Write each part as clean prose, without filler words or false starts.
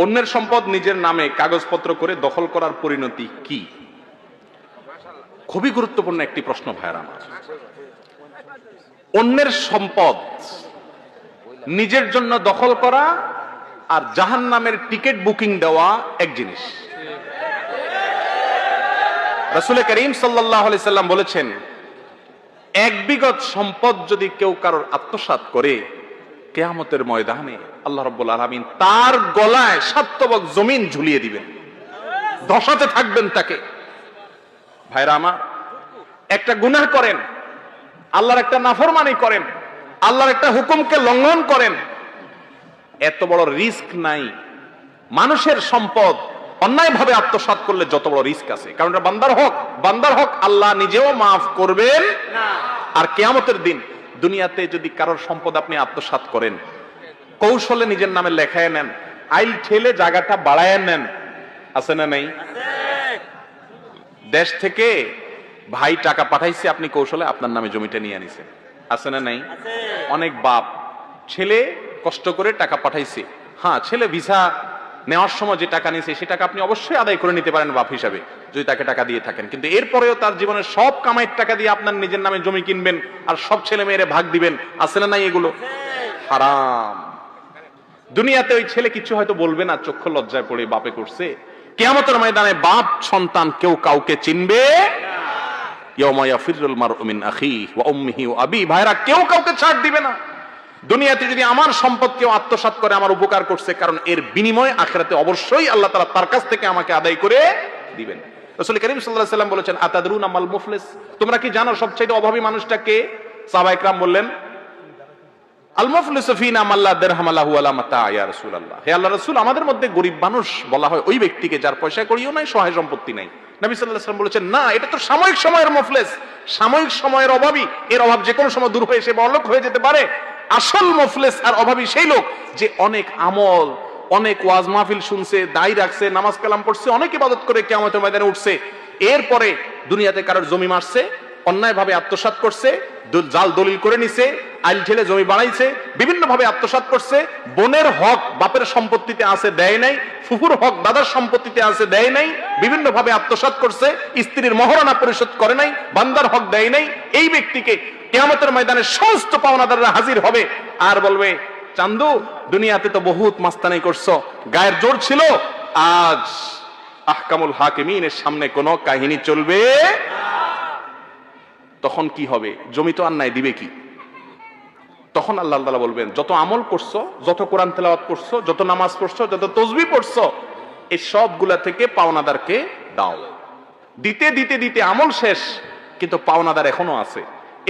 অন্যের সম্পদ নিজের নামে কাগজপত্র করে দখল করার পরিণতি কি? খুবই গুরুত্বপূর্ণ একটি প্রশ্ন ভাইয়েরা আমার। অন্যের সম্পদ নিজের জন্য দখল করা আর জাহান্নামের টিকিট বুকিং দেওয়া এক জিনিস। রাসূল করিম সাল্লাল্লাহু আলাইহি সাল্লাম বলেছেন, এক বিঘত সম্পদ যদি কেউ কারোর আত্মসাৎ করে, কিয়ামতের ময়দানে আল্লাহ রাব্বুল আলামিন তার গলায় 7 তবক জমিন ঝুলিয়ে দিবেন, ধসাতে থাকবেন তাকে। ভাইরা আমার, একটা গুনাহ করেন, আল্লাহর একটা নাফরমানি করেন, আল্লাহর একটা হুকুমকে লঙ্ঘন করেন, এত বড় রিস্ক নাই। মানুষের সম্পদ অন্যায়ভাবে আত্মসাৎ করলে যত বড় রিস্ক আছে, কারণ এটা বান্দার হক আল্লাহ নিজেও মাফ করবেন না। আর কিয়ামতের দিন দুনিয়াতে যদি কারোর সম্পদ আপনি আত্মসাৎ করেন, কৌশলে নিজের নামে লেখায় নেন, আইল ঠেলে জায়গাটা বাড়ায় নেন, আছে না নাই? দেশ থেকে ভাই টাকা পাঠাইছে, আপনি কৌশলে আপনার নামে জমিটা নিয়ে আনিছেন, আছে না নাই? অনেক বাপ ছেলে কষ্ট করে টাকা পাঠাইছে, হ্যাঁ ছেলে ভিসা নেওয়ার সময় যে টাকা নিয়েছে সে টাকা আপনি অবশ্যই আদায় করে নিতে পারেন বাপ হিসাবে, যদি তাকে টাকা দিয়ে থাকেন, কিন্তু এরপরেও তার জীবনের সব কামাইয়ের টাকা দিয়ে আপনার নিজের নামে জমি কিনবেন আর সব ছেলে মেয়েরে ভাগ দিবেন, আছে না নাই? এগুলো হারাম। দুনিয়াতে ওই ছেলে কিছু হয়তো বলবে না, চক্ষু লজ্জায় পড়ে বাপে করছে। কিয়ামতের ময়দানে বাপ সন্তান কেউ কাউকে চিনবে না। ইয়াউমা ইয়াফিরুল মারউ মিন আখিহি ওয়া উম্মিহি ওয়া আবিহি। ভাইরা, কেউ কাউকে ছাড় দিবে না। দুনিয়াতে যদি আমার সম্পদ কেউ আত্মসাৎ করে, আমার উপকার করছে, কারণ এর বিনিময়ে আখিরাতে অবশ্যই আল্লাহ তাআলা তার কাছ থেকে আমাকে আদায় করে দিবেন। রাসূল করিম সাল্লাল্লাহু আলাইহি সাল্লাম বলেছেন, আতাদরুনা মাল মুফলিস, তোমরা কি জানো সবচেয়ে অভাবী মানুষটা কে? সাহাবায়ে কেরাম বললেন, আল মুফলিসু ফিনা মান লা দিরহাম লাহু ওয়া লা মাতা। ইয়া রাসূলুল্লাহ, হে আল্লাহর রাসূল, আমাদের মধ্যে গরীব মানুষ বলা হয় ওই ব্যক্তিকে যার পয়সা কড়িও নাই, সহায় সম্পত্তি নাই। নবী সাল্লাল্লাহু আলাইহি ওয়াসাল্লাম বলেছেন, না, এটা তো সাময়িক সময়ের মুফলিস, সাময়িক সময়ের অভাবী, এর অভাব যে কোনো সময় দূর হয়ে সে বড়লোক হয়ে যেতে পারে। আসল মুফলিস আর অভাবী সেই লোক যে অনেক আমল, অনেক ওয়াজ মাহফিল শুনছে, দায় রাখছে, নামাজ কালাম পড়ছে, অনেক ইবাদত করে কিয়ামতের ময়দানে উঠছে, এরপরে দুনিয়াতে কারোর জমি মারছে, অন্যায়ভাবে আত্মসাৎ করছে, জাল দলিল করে নিছে, আইল ঠেলে জমি বাড়াইছে, বিভিন্ন ভাবে আত্মসাৎ করছে, বোনের হক বাপের সম্পত্তিতে আছে দেয় নাই, ফুফুর হক দাদার সম্পত্তিতে আছে দেয় নাই, বিভিন্ন ভাবে আত্মসাৎ করছে, স্ত্রীর মহারণা পরিশোধ করে নাই, বান্দার হক দেয় নাই। এই ব্যক্তিকে কিয়ামতের ময়দানে সমস্ত পাওনাদাররা হাজির হবে আর বলবে, চান্দু, দুনিয়াতে তো বহুত মাস্তানি করছো, গায়ের জোর ছিল, আজ আহকামুল হাকিমিনের সামনে কোনো কাহিনী চলবে না। তখন কি হবে? জমি তো আর নাই, দিবে কি? তখন আল্লাহ তাআলা বলবেন, যত আমল করছো, যত কোরআন তেলাওয়াত করছো, যত নামাজ পড়ছো, যত তাসবিহ পড়ছো, এই সবগুলা থেকে পাওনাদারকে দাও। দিতে দিতে দিতে আমল শেষ, কিন্তু পাওনাদার এখনো আছে।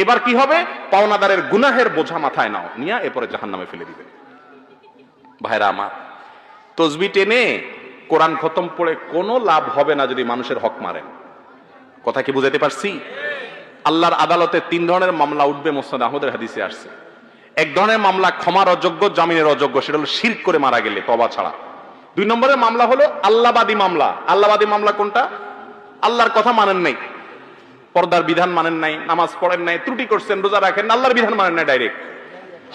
এবার কি হবে? পাওনাদারের গুনাহের বোঝা মাথায় নাও, নিয়ে এরপরে জাহান্নামে ফেলে দিবে। ভাইরা আমার, তাসবিহ টেনে কোরআন খতম পড়ে কোনো লাভ হবে না যদি মানুষের হক মারেন। কথা কি বুঝাতে পারছি? আল্লাহর আদালতে 3 ধরনের মামলা উঠবে, মুসনাদ আহমদের হাদিসে আসছে। এক ধরনের মামলা ক্ষমার অযোগ্য, জামিনের অযোগ্য, সেটা হলো শিরক করে মারা গেলে, তওবা ছাড়া। 2 নম্বরের মামলা হলো আল্লাহবাদী মামলা। আল্লাহবাদী মামলা কোনটা? আল্লাহর কথা মানেন নাই, পর্দার বিধান মানেন নাই, নামাজ পড়েন নাই, ত্রুটি করছেন, রোজা রাখেন, আল্লাহর বিধান মানেন নাই ডাইরেক্ট।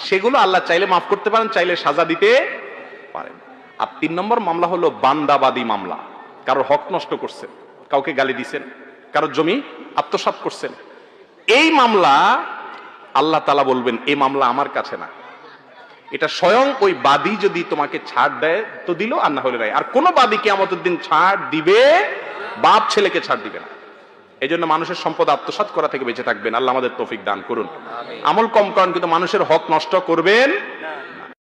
সেগুলো আল্লাহ চাইলে মাফ করতে পারেন, চাইলে সাজা দিতে পারেন। আর 3 নম্বর মামলা হলো বান্দাবাদী মামলা। কারোর হক নষ্ট করছেন, কাউকে গালি দিছেন, কারোর জমি আত্মসাৎ করছেন, এই মামলা আল্লাহ তাআলা বলবেন, এই মামলা আমার কাছে না, এটা স্বয়ং ওই বাদী যদি তোমাকে ছাড় দেয় তো দিল, আর না হলে নাই। আর কোন বাদী কিয়ামতের দিন ছাড় দিবে? বাপ ছেলেকে ছাড় দিবে না। এই জন্য মানুষের সম্পদ আত্মসাৎ করা থেকে বেঁচে থাকবেন। আল্লাহ আমাদের তৌফিক দান করুন। আমল কম করেন, কিন্তু মানুষের হক নষ্ট করবেন